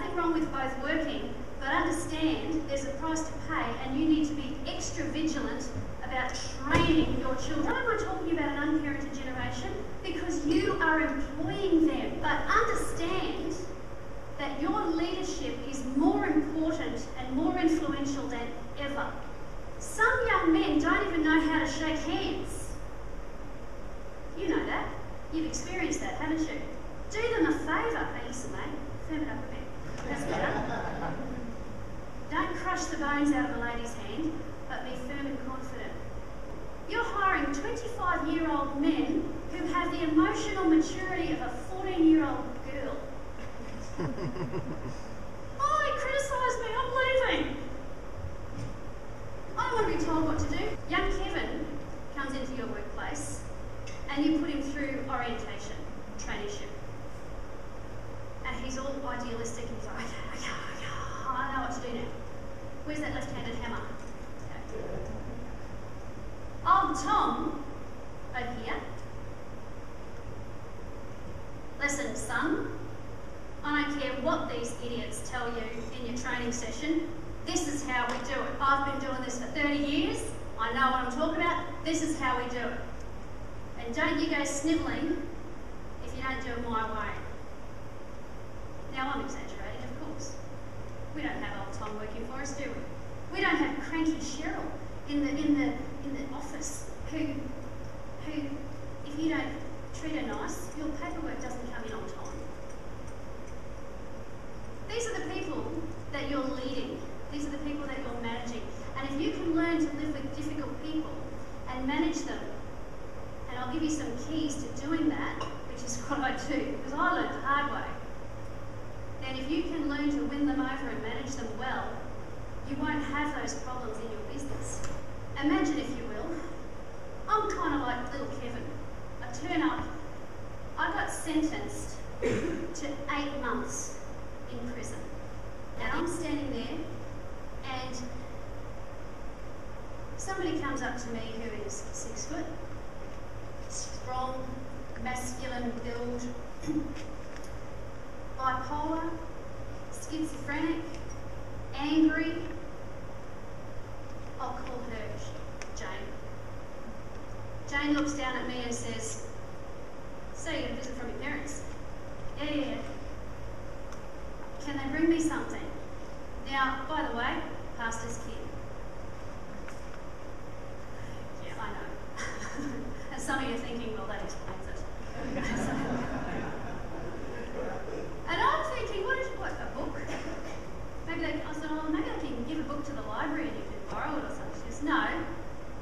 nothing wrong with both working, but understand there's a price to pay and you need to be extra vigilant about training your children. Why am I talking about an unparented generation? Because you are employing them. But understand that your leadership is more important and more influential than ever. Some young men don't even know how to shake hands. You know that. You've experienced that, haven't you? Do them a favour. Hey, listen, mate. Firm it up a bit. That's better. Don't crush the bones out of a lady's hand, but be firm and confident. You're hiring 25-year-old men who have the emotional maturity of a 14-year-old girl. Oh, he criticised me, I'm leaving. I don't want to be told what to do. Young Kevin comes into your workplace and you put him through orientation, traineeship. And he's all idealistic and he's like, okay, I know what to do now. Where's that left-handed hammer? Okay. Old Tom, over here. Listen, son, I don't care what these idiots tell you in your training session. This is how we do it. I've been doing this for 30 years. I know what I'm talking about. This is how we do it. And don't you go snivelling if you don't do it my way. Now, I'm exaggerating, of course. We don't have old Tom working for us, do we? We don't have cranky Cheryl in the office who, if you don't treat her nice, your paperwork doesn't come in on time. These are the people that you're leading. These are the people that you're managing. And if you can learn to live with difficult people and manage them, and I'll give you some keys to doing that, which is what I do, because I learned the hard way. Then if you can learn to win them over and manage them well, you won't have those problems in your business. Imagine, if you will, I'm kind of like little Kevin. I turn up, I got sentenced to 8 months in prison. And I'm standing there and somebody comes up to me who is 6 foot, strong, masculine build, bipolar, schizophrenic, angry. I'll call her Jane. Jane looks down at me and says, "So you got a visit from your parents?" Yeah. Can they bring me something? Now, by the way, pastor's kid. Yeah, I know. And some of you are thinking, well, that explains it. And I'm thinking, what, a book? I said, oh, maybe I can give a book to the library and you can borrow it or something. She goes, no,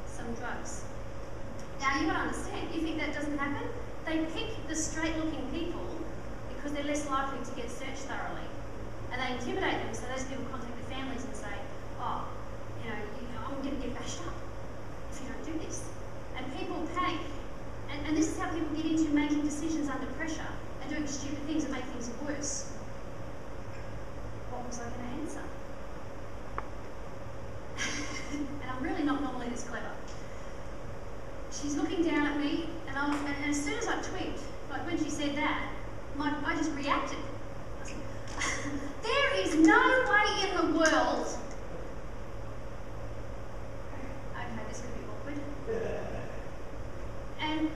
some drugs. Now, you got to understand, you think that doesn't happen? They pick the straight-looking people because they're less likely to get searched thoroughly. And they intimidate them, so those people contact their families and say, oh, I'm going to get bashed up if you don't do this. And people panic. And this is how people get into making decisions under pressure and doing stupid things that make things worse. What was I going to answer? And I'm really not normally this clever. She's looking down at me, and as soon as I twigged, like when she said that, I just reacted. There is no way in the world. Okay, this could be awkward. And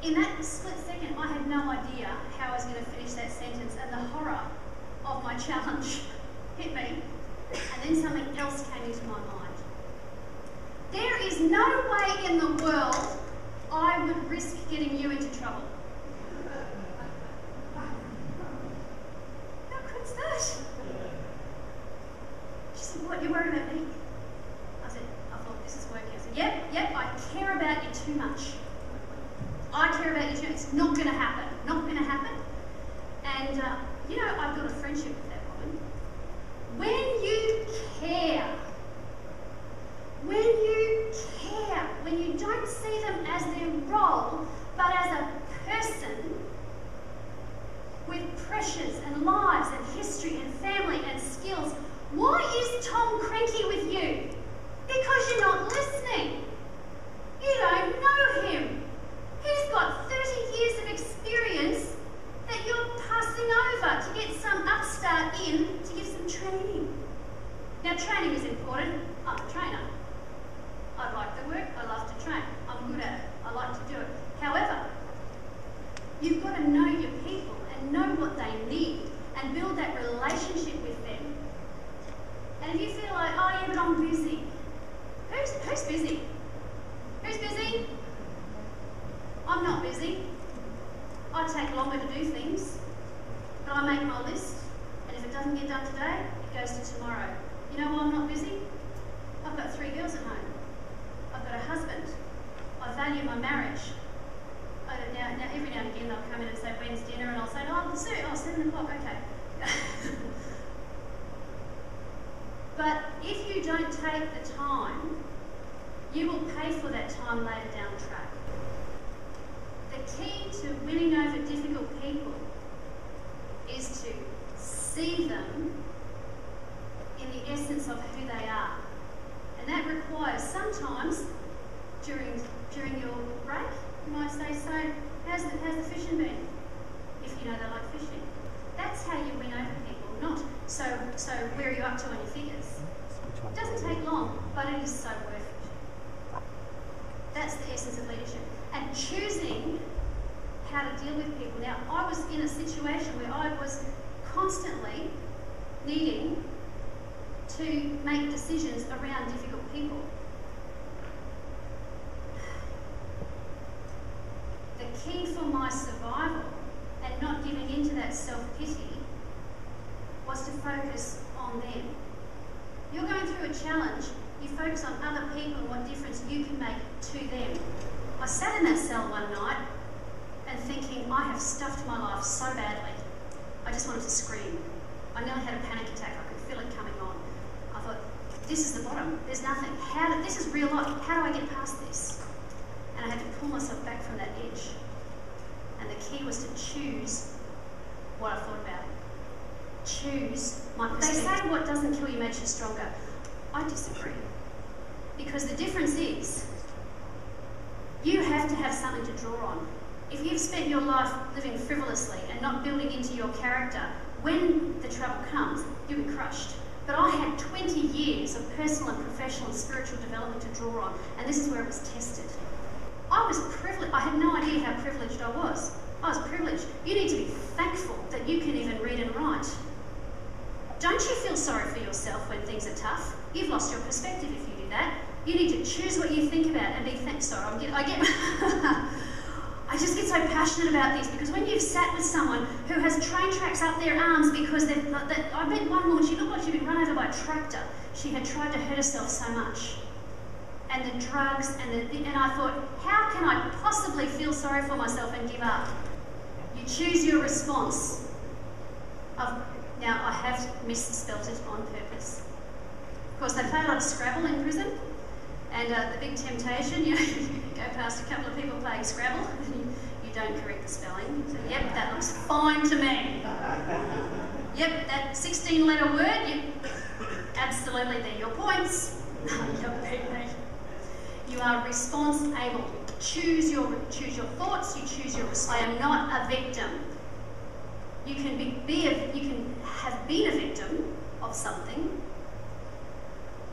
in that split second, I had no idea how I was going to finish that sentence, and the horror of my challenge hit me, and then something else came into my mind. There is no way in the world I would risk getting you into trouble. She said, what, you're worried about me? I thought this is working. I said, yep, I care about you too much. I care about you too much. It's not going to happen. Not going to happen. And, I've got a friendship with that woman. When you care, when you don't see them as their role, but as a person with pressures and lives and history and family and skills, why is Tom cranky with you? Because you're not listening. You don't know him. He's got 30 years of experience that you're passing over to get some upstart in Now, training is important. I'm a trainer. I like the work. I love to train. I'm good at it. I like to do it. However, you've got to know your people and know what they need and build that relationship with them. And if you feel like, oh yeah, but I'm busy. Who's busy? Who's busy? I'm not busy. I take longer to do things, but I make my list, and if it doesn't get done today, it goes to tomorrow. You know why I'm not busy? I've got 3 girls at home. I've got a husband. I value my marriage. Now, every now and again they'll come in and say, when's dinner? And I'll say, oh, soon. Oh, 7 o'clock, okay. But if you don't take the time, you will pay for that time later down the track. The key to winning over difficult people is to see them in the essence of who they are. And that requires sometimes during your break, you might say, so how's the fishing been? If you know they like fishing. That's how you win over people, not so where are you up to on your figures. It doesn't take long, but it is so worth it. That's the essence of leadership. And choosing how to deal with people. Now, I was in a situation where I was constantly needing to make decisions around difficult people. The key for my survival and not giving into that self-pity was to focus on them. You're going through a challenge, you focus on other people and what difference you can make to them. I sat in that cell one night and thinking, I have stuffed my life so badly. I just wanted to scream. I nearly had a panic attack. I could feel it coming on. I thought, this is the bottom. There's nothing. This is real life. How do I get past this? And I had to pull myself back from that edge. And the key was to choose what I thought about. Choose my perspective. They say what doesn't kill you makes you stronger. I disagree. Because the difference is, you have to have something to draw on. If you've spent your life living frivolously and not building into your character, when the trouble comes, you'll be crushed. But I had 20 years of personal and professional and spiritual development to draw on, and this is where it was tested. I was privileged. I had no idea how privileged I was. I was privileged. You need to be thankful that you can even read and write. Don't you feel sorry for yourself when things are tough? You've lost your perspective if you do that. You need to choose what you think about and be I just get so passionate about this because when you've sat with someone who has train tracks up their arms because I met one woman, she looked like she'd been run over by a tractor. She had tried to hurt herself so much. And the drugs and I thought, how can I possibly feel sorry for myself and give up? You choose your response. Now, I have misspelt it on purpose. Of course, they play a lot of Scrabble in prison, and the big temptation, you go past a couple of people playing Scrabble, and you don't correct the spelling. So, yep, that looks fine to me. Yep, that 16-letter word, absolutely, they're your points. You are response able. Choose your thoughts, you choose your response. I am not a victim. You can have been a victim of something,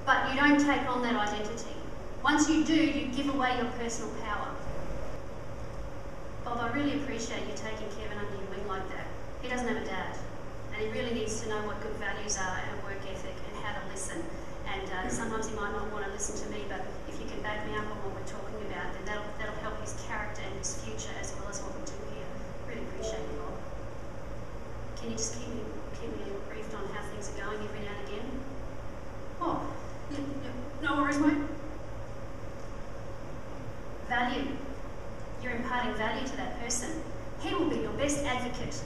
but you don't take on that identity. Once you do, you give away your personal power. Bob, I really appreciate you taking Kevin under your wing like that. He doesn't have a dad, and he really needs to know what good values are and a work ethic and how to listen. And sometimes he might not want to listen to me, but if you can back me up on what we're talking about, then that'll help his character and his future as well as what we do here. Really appreciate you, Bob. Can you just keep me briefed on how things are going every now and again? Oh, yeah, no worries, mate. Value. You're imparting value to that person. He will be your best advocate